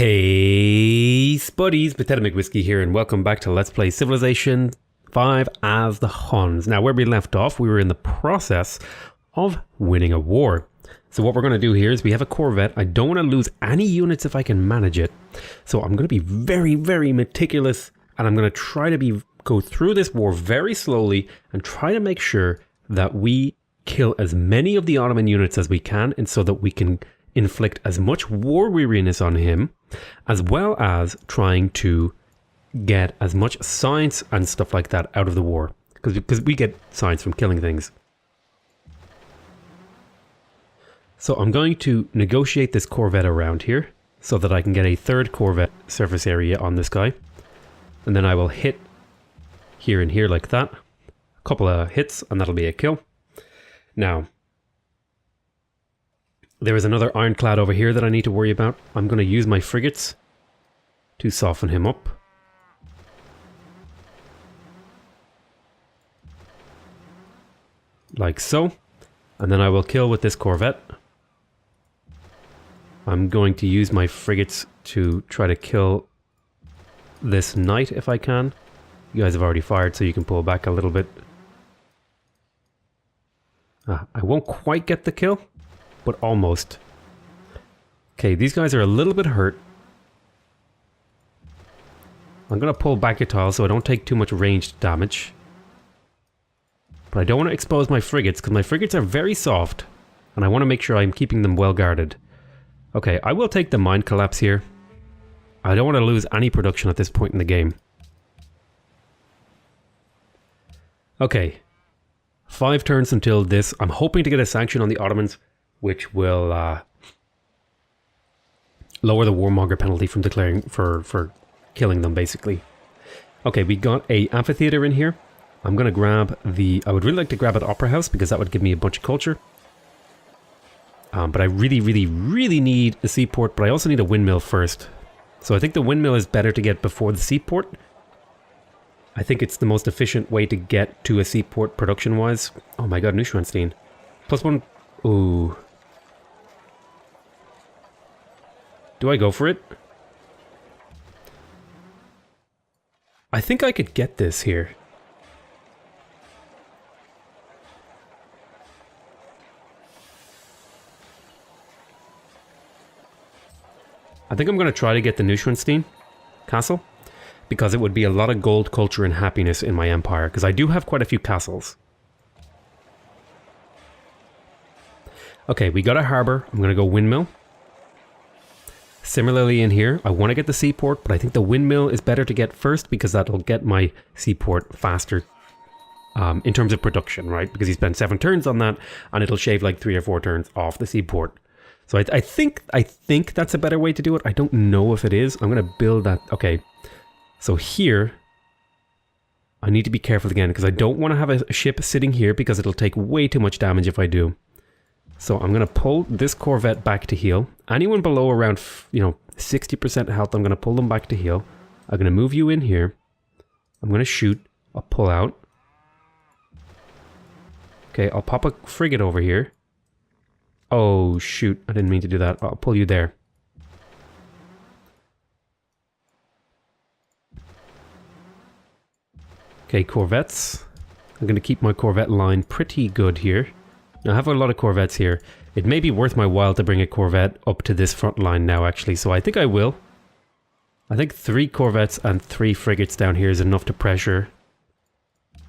Hey spuddies, Potatomcwhiskey here, and welcome back to Let's Play Civilization 5 as the Huns. Now, where we left off, we were in the process of winning a war. So what we're going to do here is we have a corvette. I don't want to lose any units if I can manage it. So I'm going to be very, very meticulous, and I'm going to try to go through this war very slowly and try to make sure that we kill as many of the Ottoman units as we can, and so that we can inflict as much war weariness on him, as well as trying to get as much science and stuff like that out of the war, because we get science from killing things. So I'm going to negotiate this corvette around here so that I can get a third corvette surface area on this guy, and then I will hit here and here like that, a couple of hits, and that'll be a kill. Now, there is another ironclad over here that I need to worry about. I'm going to use my frigates to soften him up. Like so. And then I will kill with this corvette. I'm going to use my frigates to try to kill this knight if I can. You guys have already fired, so you can pull back a little bit. I won't quite get the kill, but almost. Okay, these guys are a little bit hurt. I'm going to pull back a tile so I don't take too much ranged damage. But I don't want to expose my frigates, because my frigates are very soft, and I want to make sure I'm keeping them well guarded. Okay, I will take the mine collapse here. I don't want to lose any production at this point in the game. Okay. 5 turns until this. I'm hoping to get a sanction on the Ottomans, which will lower the warmonger penalty from declaring for killing them, basically. Okay, we got a amphitheater in here. I'm going to grab I would really like to grab an opera house, because that would give me a bunch of culture. But I really, really, really need a seaport, but I also need a windmill first. So I think the windmill is better to get before the seaport. I think it's the most efficient way to get to a seaport production-wise. Oh my god, Neuschwanstein. +1... Ooh. Do I go for it? I think I could get this here. I think I'm going to try to get the Neuschwanstein castle, because it would be a lot of gold, culture, and happiness in my empire, because I do have quite a few castles. Okay, we got a harbor. I'm going to go windmill. Similarly in here, I want to get the seaport, but I think the windmill is better to get first, because that'll get my seaport faster in terms of production, right? Because he spent 7 turns on that, and it'll shave like 3 or 4 turns off the seaport. So I think that's a better way to do it. I don't know if it is. I'm going to build that. Okay, so here, I need to be careful again, because I don't want to have a ship sitting here, because it'll take way too much damage if I do. So I'm going to pull this corvette back to heal. Anyone below around, 60% health, I'm going to pull them back to heal. I'm going to move you in here. I'm going to shoot. I'll pull out. Okay, I'll pop a frigate over here. Oh, shoot. I didn't mean to do that. I'll pull you there. Okay, corvettes. I'm going to keep my corvette line pretty good here. Now, I have a lot of corvettes here. It may be worth my while to bring a corvette up to this front line now, actually. So I think I will. I think 3 corvettes and 3 frigates down here is enough to pressure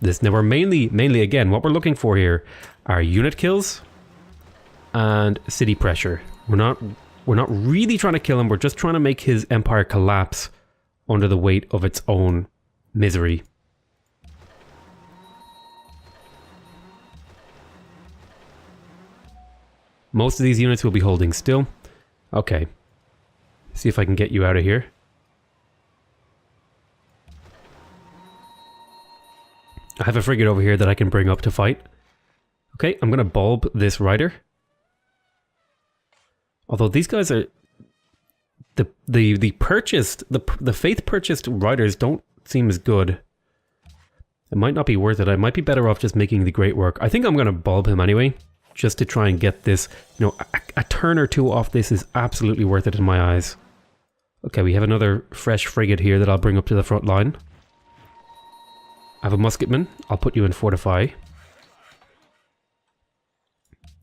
this. Now, we're mainly again, what we're looking for here are unit kills and city pressure. We're not really trying to kill him. We're just trying to make his empire collapse under the weight of its own misery. Most of these units will be holding still. Okay. See if I can get you out of here. I have a frigate over here that I can bring up to fight. Okay, I'm going to bulb this rider. Although these guys are... The faith purchased riders don't seem as good. It might not be worth it. I might be better off just making the great work. I think I'm going to bulb him anyway, just to try and get this, a turn or two off this is absolutely worth it in my eyes. Okay, we have another fresh frigate here that I'll bring up to the front line. I have a musketman. I'll put you in fortify.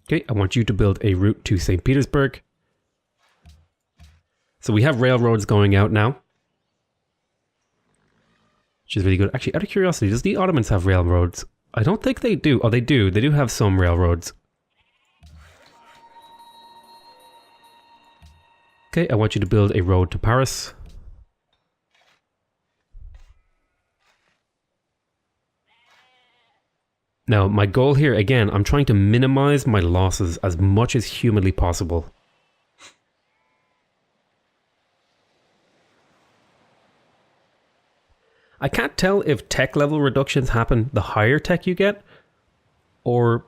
Okay, I want you to build a route to St. Petersburg. So we have railroads going out now, which is really good. Actually, out of curiosity, does the Ottomans have railroads? I don't think they do. Oh, they do. They do have some railroads. Okay, I want you to build a road to Paris. Now, my goal here, again, I'm trying to minimize my losses as much as humanly possible. I can't tell if tech level reductions happen the higher tech you get, or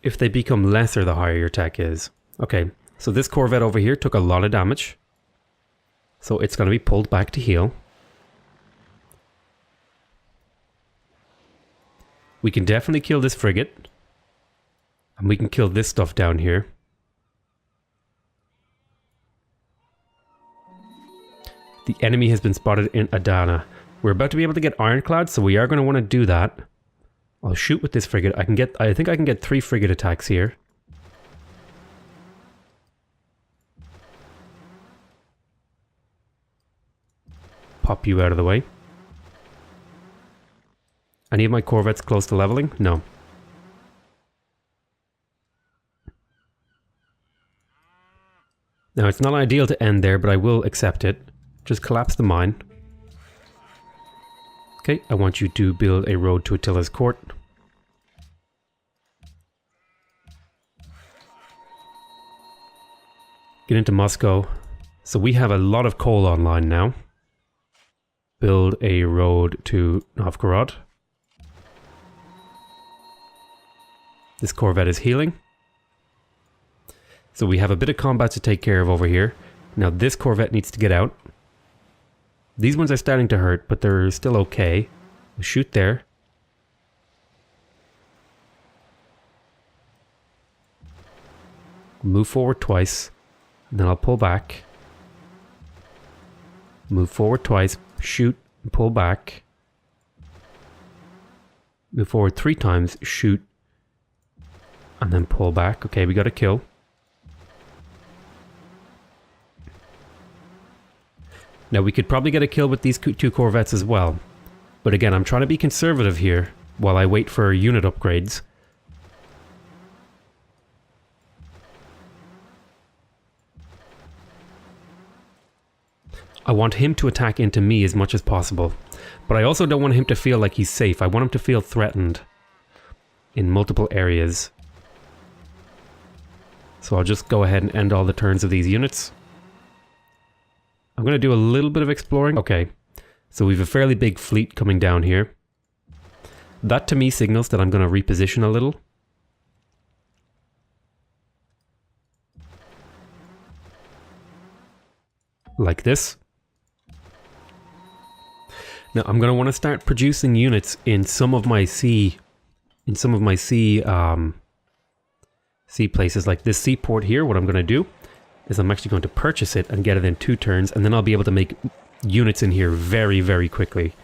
if they become lesser the higher your tech is. Okay, so this Corvette over here took a lot of damage, so it's going to be pulled back to heal. We can definitely kill this frigate, and we can kill this stuff down here. The enemy has been spotted in Adana. We're about to be able to get ironclad, so we are going to want to do that. I'll shoot with this frigate. I think I can get 3 frigate attacks here. Pop you out of the way. Any of my corvettes close to leveling? No. Now, it's not ideal to end there, but I will accept it. Just collapse the mine. Okay, I want you to build a road to Attila's court. Get into Moscow. So we have a lot of coal online now. Build a road to Novgorod. This Corvette is healing. So we have a bit of combat to take care of over here. Now this Corvette needs to get out. These ones are starting to hurt, but they're still okay. We'll shoot there. Move forward twice. And then I'll pull back. Move forward twice. Shoot and pull back. Move forward 3 times. Shoot. And then pull back. Okay, we got a kill. Now we could probably get a kill with these 2 corvettes as well. But again, I'm trying to be conservative here while I wait for unit upgrades. I want him to attack into me as much as possible. But I also don't want him to feel like he's safe. I want him to feel threatened in multiple areas. So I'll just go ahead and end all the turns of these units. I'm going to do a little bit of exploring. Okay, so we have a fairly big fleet coming down here. That to me signals that I'm going to reposition a little. Like this. Now I'm going to want to start producing units in some of my sea places, like this seaport here. What I'm going to do is I'm actually going to purchase it and get it in 2 turns, and then I'll be able to make units in here very, very quickly.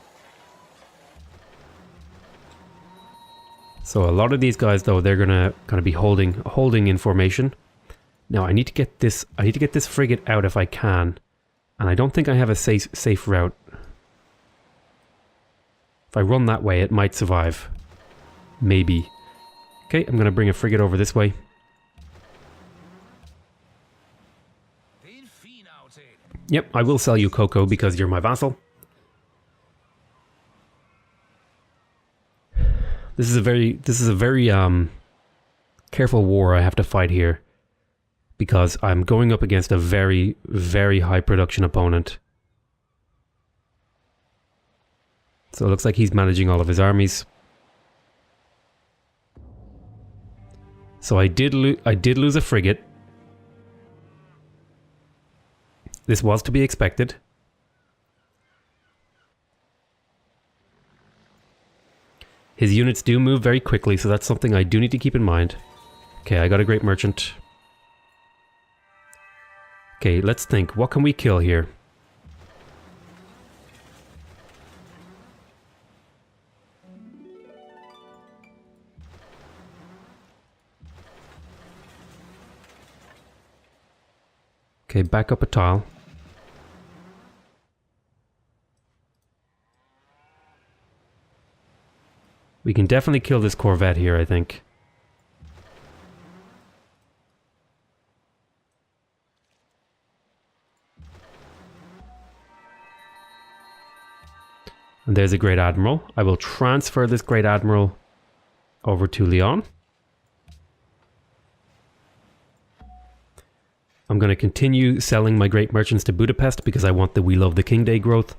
So a lot of these guys, though, they're gonna be holding in formation. Now I need to get this frigate out if I can, and I don't think I have a safe route. If I run that way, it might survive. Maybe. Okay, I'm gonna bring a frigate over this way. Yep, I will sell you cocoa because you're my vassal. This is a very careful war I have to fight here, because I'm going up against a very, very high production opponent. So it looks like he's managing all of his armies. So I did lose a frigate. This was to be expected. His units do move very quickly, so that's something I do need to keep in mind. Okay, I got a great merchant. Okay, let's think. What can we kill here? Okay, back up a tile. We can definitely kill this Corvette here, I think. And there's a Great Admiral. I will transfer this Great Admiral over to Lyon. I'm going to continue selling my great merchants to Budapest because I want the We Love the King Day growth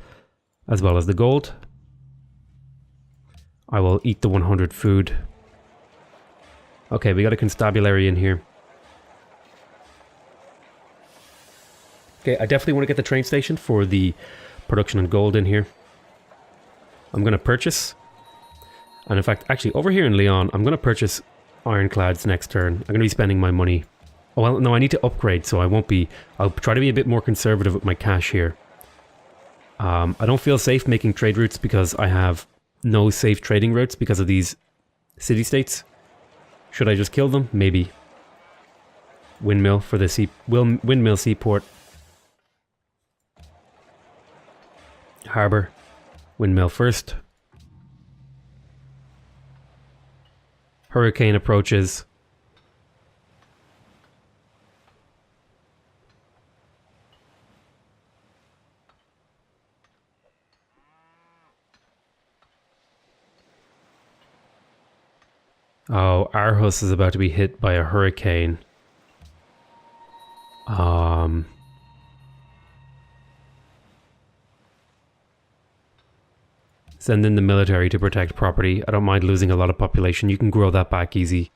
as well as the gold. I will eat the 100 food. Okay, we got a constabulary in here. Okay, I definitely want to get the train station for the production and gold in here. I'm going to purchase. And in fact, actually, over here in Lyon, I'm going to purchase ironclads next turn. I'm going to be spending my money. Oh, well, no, I need to upgrade, so I won't be... I'll try to be a bit more conservative with my cash here. I don't feel safe making trade routes because I have no safe trading routes because of these city-states. Should I just kill them? Maybe. Windmill for the windmill seaport. Harbour. Windmill first. Hurricane approaches. Oh, Aarhus is about to be hit by a hurricane. Send in the military to protect property. I don't mind losing a lot of population. You can grow that back easy.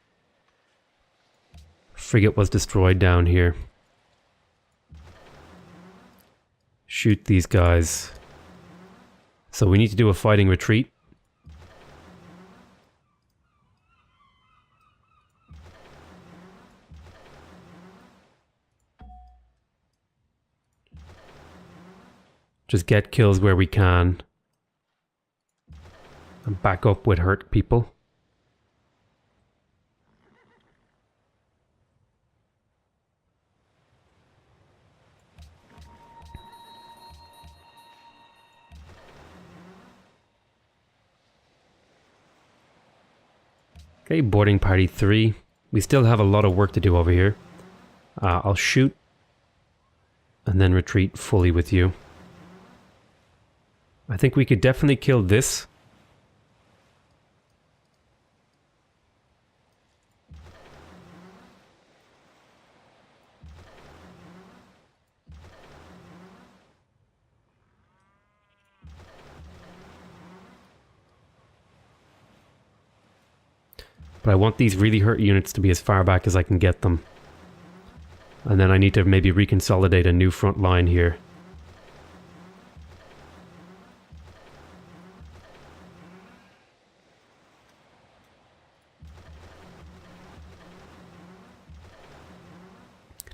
Frigate was destroyed down here. Shoot these guys. So we need to do a fighting retreat. Just get kills where we can. And back up with hurt people. Okay, boarding party 3. We still have a lot of work to do over here. I'll shoot and then retreat fully with you. I think we could definitely kill this. But I want these really hurt units to be as far back as I can get them. And then I need to maybe reconsolidate a new front line here.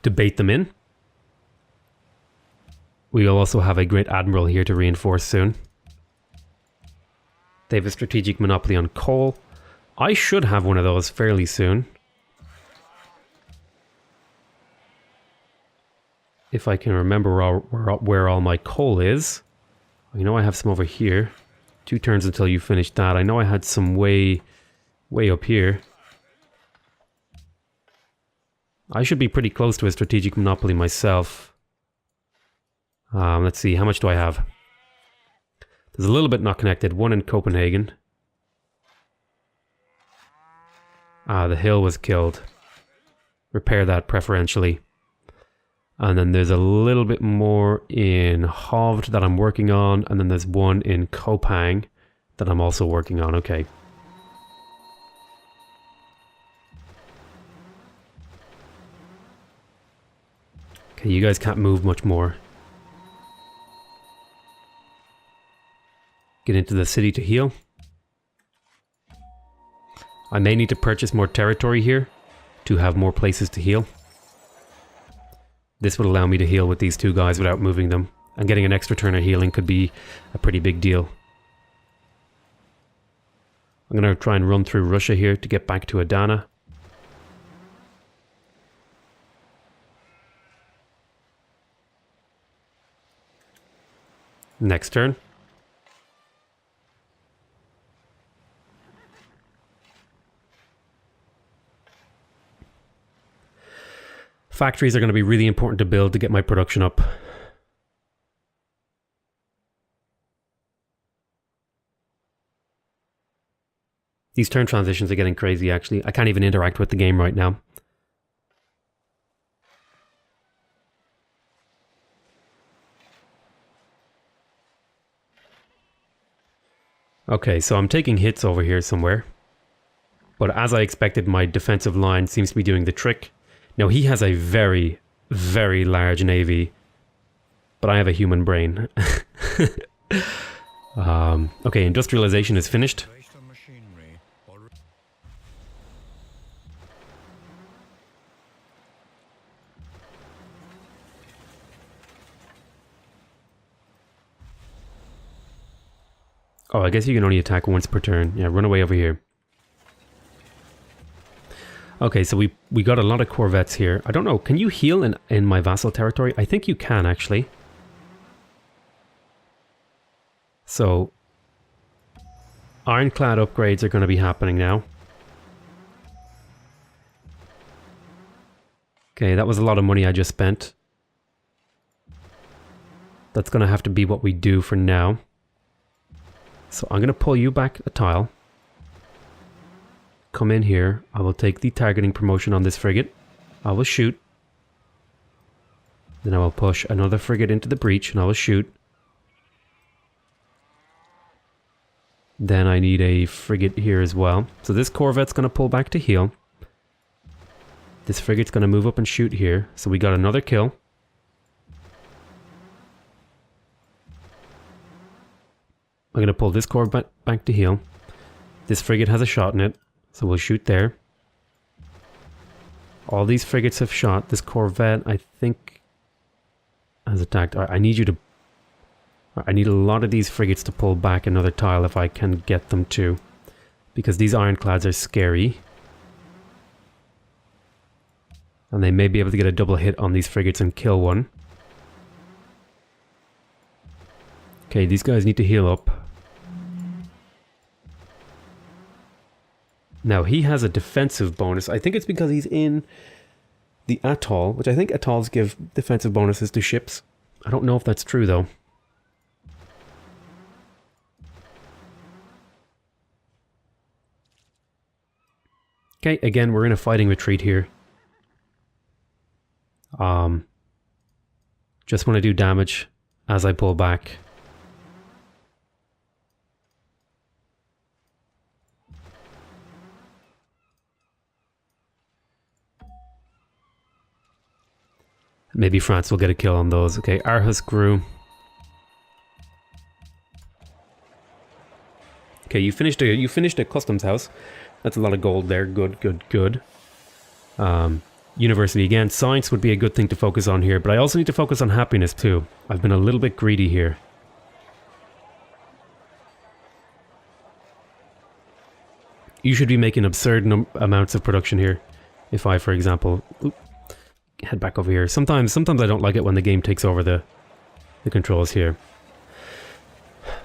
To bait them in. We'll also have a Great Admiral here to reinforce soon. They have a strategic monopoly on coal. I should have one of those fairly soon. If I can remember where all my coal is. You know I have some over here. 2 turns until you finish that. I know I had some way up here. I should be pretty close to a strategic monopoly myself. Let's see, how much do I have? There's a little bit not connected. 1 in Copenhagen. The hill was killed. Repair that preferentially. And then there's a little bit more in Hovd that I'm working on. And then there's 1 in Kopang that I'm also working on. Okay. Okay, you guys can't move much more. Get into the city to heal. I may need to purchase more territory here to have more places to heal. This would allow me to heal with these 2 guys without moving them. And getting an extra turn of healing could be a pretty big deal. I'm going to try and run through Russia here to get back to Adana. Next turn. Factories are going to be really important to build to get my production up. These turn transitions are getting crazy, actually. I can't even interact with the game right now. Okay, so I'm taking hits over here somewhere. But as I expected, my defensive line seems to be doing the trick. Now, he has a very, very large navy. But I have a human brain. Okay, industrialization is finished. Oh, I guess you can only attack once per turn. Yeah, run away over here. Okay, so we got a lot of corvettes here. I don't know, can you heal in my vassal territory? I think you can, actually. So, ironclad upgrades are going to be happening now. Okay, that was a lot of money I just spent. That's going to have to be what we do for now. So I'm going to pull you back a tile. Come in here. I will take the targeting promotion on this frigate. I will shoot. Then I will push another frigate into the breach and I will shoot. Then I need a frigate here as well. So this corvette's going to pull back to heal. This frigate's going to move up and shoot here. So we got another kill. I'm going to pull this corvette back to heal. This frigate has a shot in it, so we'll shoot there. All these frigates have shot. This corvette, I think, has attacked. I need you to... I need a lot of these frigates to pull back another tile if I can get them to. Because these ironclads are scary. And they may be able to get a double hit on these frigates and kill one. Okay, these guys need to heal up. Now, he has a defensive bonus. I think it's because he's in the atoll, which I think atolls give defensive bonuses to ships. I don't know if that's true, though. Okay, again, we're in a fighting retreat here. Just want to do damage as I pull back. Maybe France will get a kill on those. Okay, Aarhus grew. Okay, you finished a customs house. That's a lot of gold there. Good, good, good. University again. Science would be a good thing to focus on here, but I also need to focus on happiness too. I've been a little bit greedy here. You should be making absurd amounts of production here. If I, for example... Oop, head back over here. Sometimes I don't like it when the game takes over the controls here.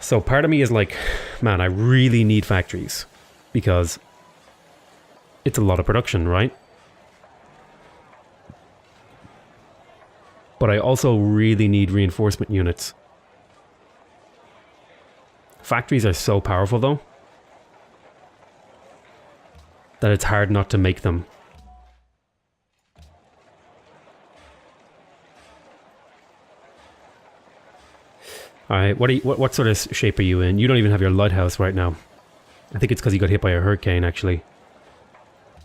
So part of me is like, man, I really need factories. Because it's a lot of production, right? But I also really need reinforcement units. Factories are so powerful though, that it's hard not to make them. Alright, what sort of shape are you in? You don't even have your lighthouse right now. I think it's because you got hit by a hurricane, actually.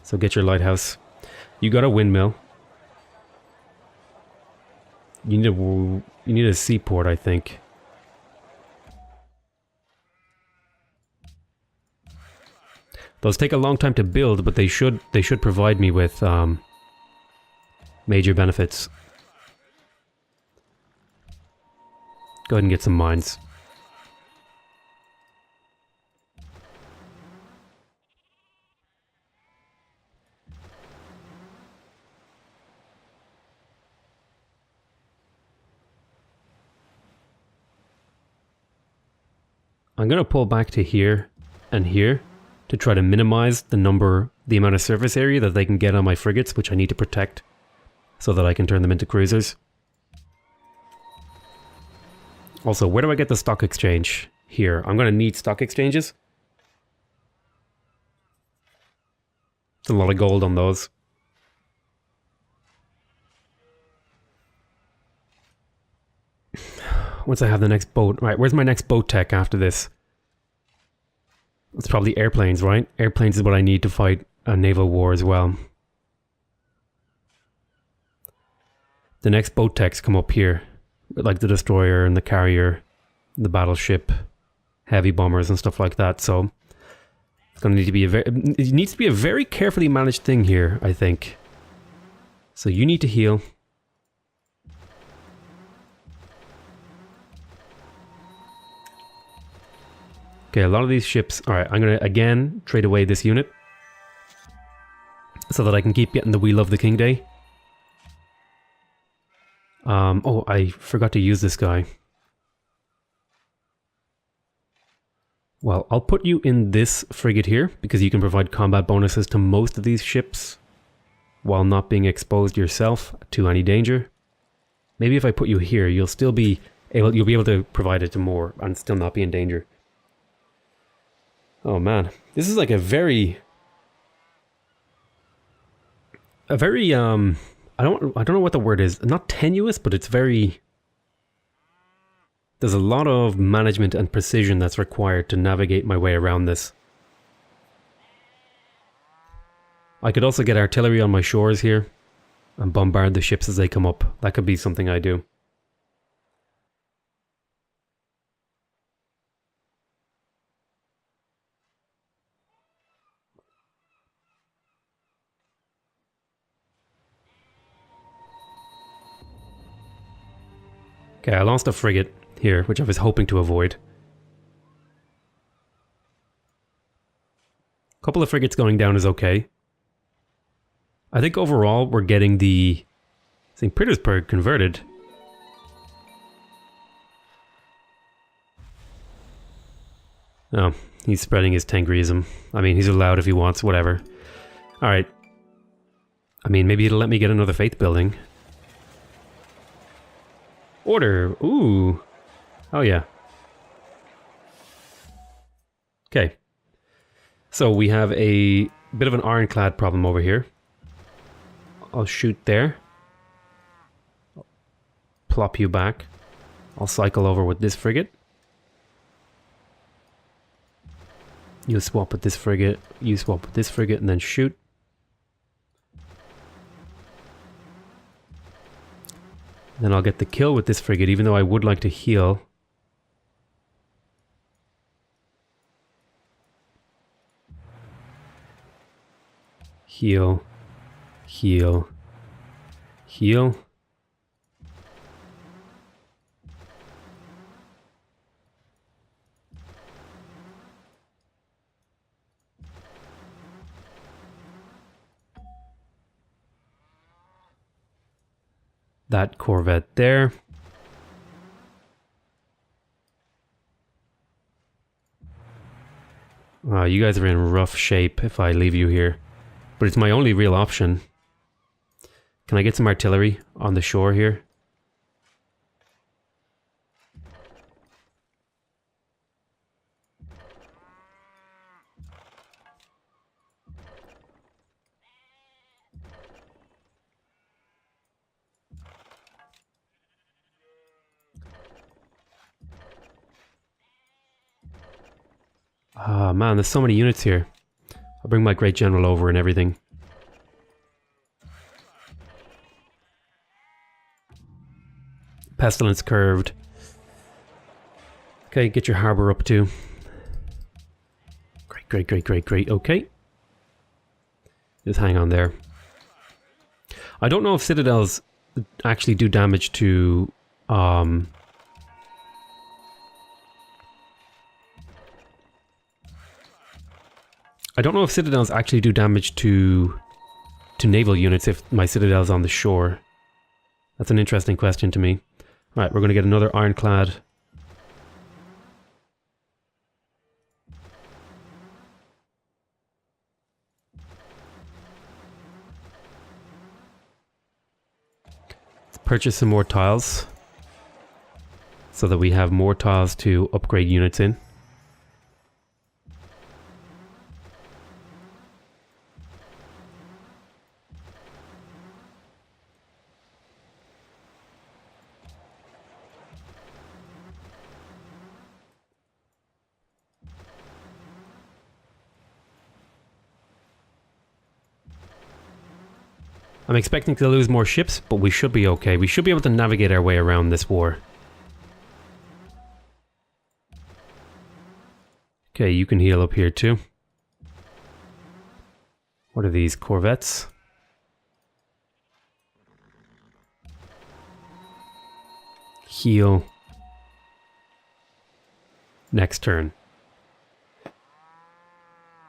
So get your lighthouse. You got a windmill. You need a seaport, I think. Those take a long time to build, but they should provide me with major benefits. Go ahead and get some mines. I'm going to pull back to here and here to try to minimize the amount of surface area that they can get on my frigates, which I need to protect so that I can turn them into cruisers. Also, where do I get the stock exchange? Here. I'm going to need stock exchanges. It's a lot of gold on those. Once I have the next boat... Right, where's my next boat tech after this? It's probably airplanes, right? Airplanes is what I need to fight a naval war as well. The next boat techs come up here. Like the destroyer and the carrier, the battleship, heavy bombers and stuff like that. So it's going to need to be it needs to be a very carefully managed thing here, I think. So you need to heal. Okay, a lot of these ships... Alright, I'm going to, again, trade away this unit. So that I can keep getting the We Love the King Day. Oh, I forgot to use this guy. Well, I'll put you in this frigate here, because you can provide combat bonuses to most of these ships, while not being exposed yourself to any danger. Maybe if I put you here, you'll be able to provide it to more, and still not be in danger. Oh man, this is like a very, I don't know what the word is. Not tenuous, but it's very... There's a lot of management and precision that's required to navigate my way around this. I could also get artillery on my shores here and bombard the ships as they come up. That could be something I do. Okay, I lost a frigate here, which I was hoping to avoid. A couple of frigates going down is okay. I think overall we're getting the St. Petersburg converted. Oh, he's spreading his Tengriism. I mean, he's allowed if he wants, whatever. Alright. I mean, maybe it'll let me get another faith building. Order! Ooh! Oh yeah. Okay. So we have a bit of an ironclad problem over here. I'll shoot there. Plop you back. I'll cycle over with this frigate. You swap with this frigate, you swap with this frigate, and then shoot. Then I'll get the kill with this frigate, even though I would like to heal. Heal. Heal. Heal. That corvette there. Wow, you guys are in rough shape if I leave you here. But it's my only real option. Can I get some artillery on the shore here? Ah, man, there's so many units here. I'll bring my great general over and everything. Pestilence curved. Okay, get your harbor up too. Great, great, great, great, great. Okay. Just hang on there. I don't know if citadels actually do damage to... I don't know if citadels actually do damage to naval units if my citadel's on the shore. That's an interesting question to me. Alright, we're going to get another ironclad. purchase some more tiles so that we have more tiles to upgrade units in. I'm expecting to lose more ships, but we should be okay. We should be able to navigate our way around this war. Okay, you can heal up here too. What are these? Corvettes? Heal. Next turn.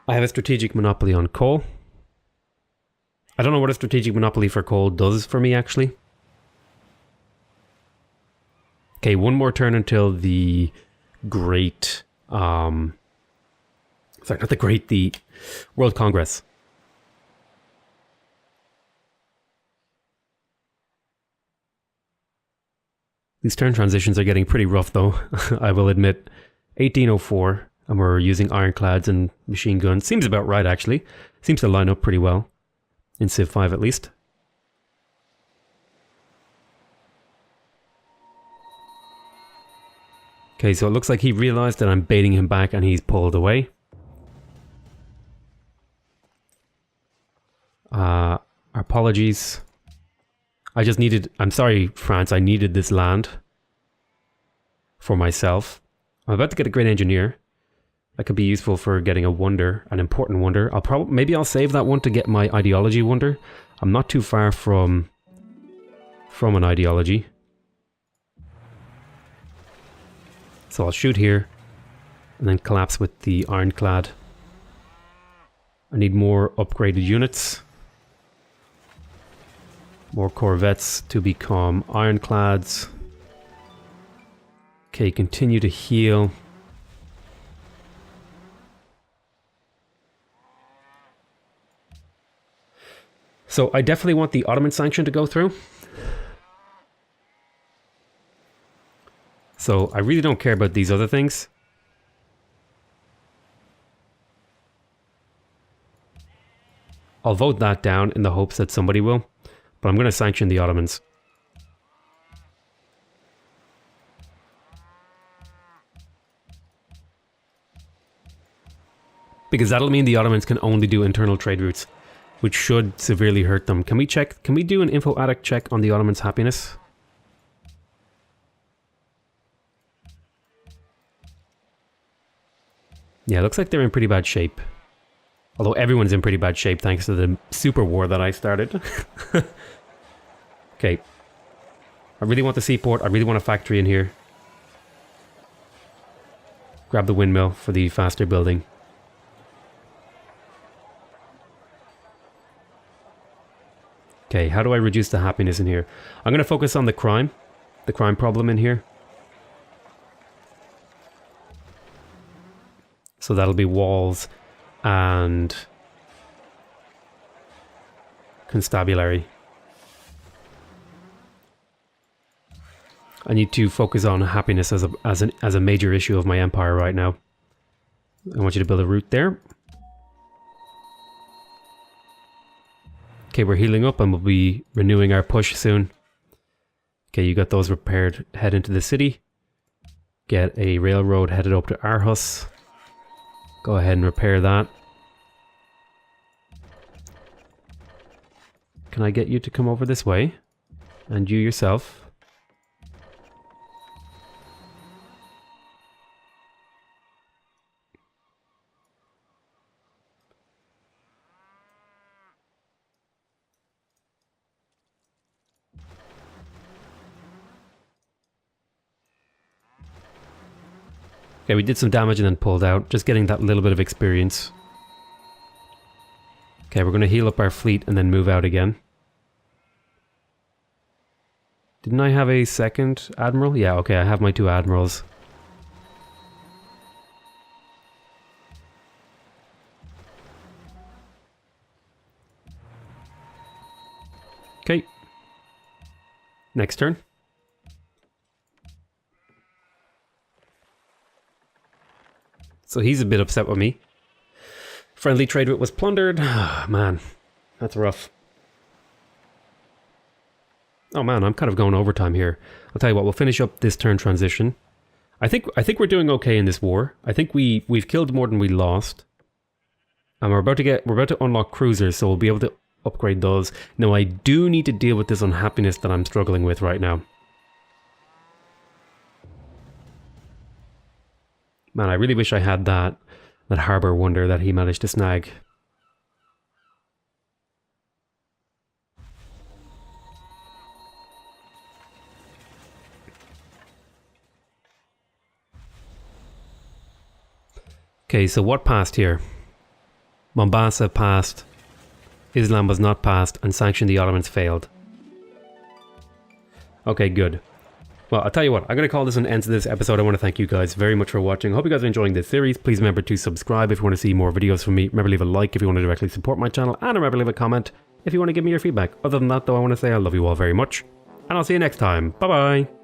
I have a strategic monopoly on coal. I don't know what a strategic monopoly for coal does for me, actually. Okay, one more turn until the Great... sorry, not the Great, the World Congress. These turn transitions are getting pretty rough, though, I will admit. 1804, and we're using ironclads and machine guns. Seems about right, actually. Seems to line up pretty well. In Civ 5 at least. Okay, so it looks like he realized that I'm baiting him back and he's pulled away. Apologies. I'm sorry, France, I needed this land for myself. I'm about to get a great engineer. That could be useful for getting a wonder, an important wonder. Maybe I'll save that one to get my ideology wonder. I'm not too far from an ideology. So I'll shoot here and then collapse with the ironclad. I need more upgraded units. More corvettes to become ironclads. Okay, continue to heal. So I definitely want the Ottoman sanction to go through. So I really don't care about these other things. I'll vote that down in the hopes that somebody will. But I'm going to sanction the Ottomans. Because that'll mean the Ottomans can only do internal trade routes, which should severely hurt them. Can we check? Can we do an info addict check on the Ottomans' happiness? Yeah, it looks like they're in pretty bad shape. Although everyone's in pretty bad shape thanks to the super war that I started. Okay. I really want the seaport. I really want a factory in here. Grab the windmill for the faster building. Okay, how do I reduce the happiness in here? I'm going to focus on the crime problem in here. So that'll be walls and constabulary. I need to focus on happiness as a major issue of my empire right now. I want you to build a route there. Okay, we're healing up and we'll be renewing our push soon. Okay, you got those repaired. Head into the city. Get a railroad headed up to Aarhus. Go ahead and repair that. Can I get you to come over this way? And you yourself. Okay, we did some damage and then pulled out. Just getting that little bit of experience. Okay, we're going to heal up our fleet and then move out again. Didn't I have a second admiral? Yeah, okay, I have my two admirals. Okay. Next turn. So he's a bit upset with me. Friendly trade route was plundered. Oh, man, that's rough. Oh man, I'm kind of going overtime here. I'll tell you what, we'll finish up this turn transition. I think we're doing okay in this war. I think we've killed more than we lost. And we're about to unlock cruisers, so we'll be able to upgrade those. Now I do need to deal with this unhappiness that I'm struggling with right now. Man, I really wish I had that harbor wonder that he managed to snag. Okay, so what passed here? Mombasa passed, Islam was not passed, and Sanction the Ottomans failed. Okay, good. Well, I'll tell you what, I'm going to call this an end to this episode. I want to thank you guys very much for watching. I hope you guys are enjoying this series. Please remember to subscribe if you want to see more videos from me. Remember to leave a like if you want to directly support my channel. And remember to leave a comment if you want to give me your feedback. Other than that, though, I want to say I love you all very much. And I'll see you next time. Bye-bye.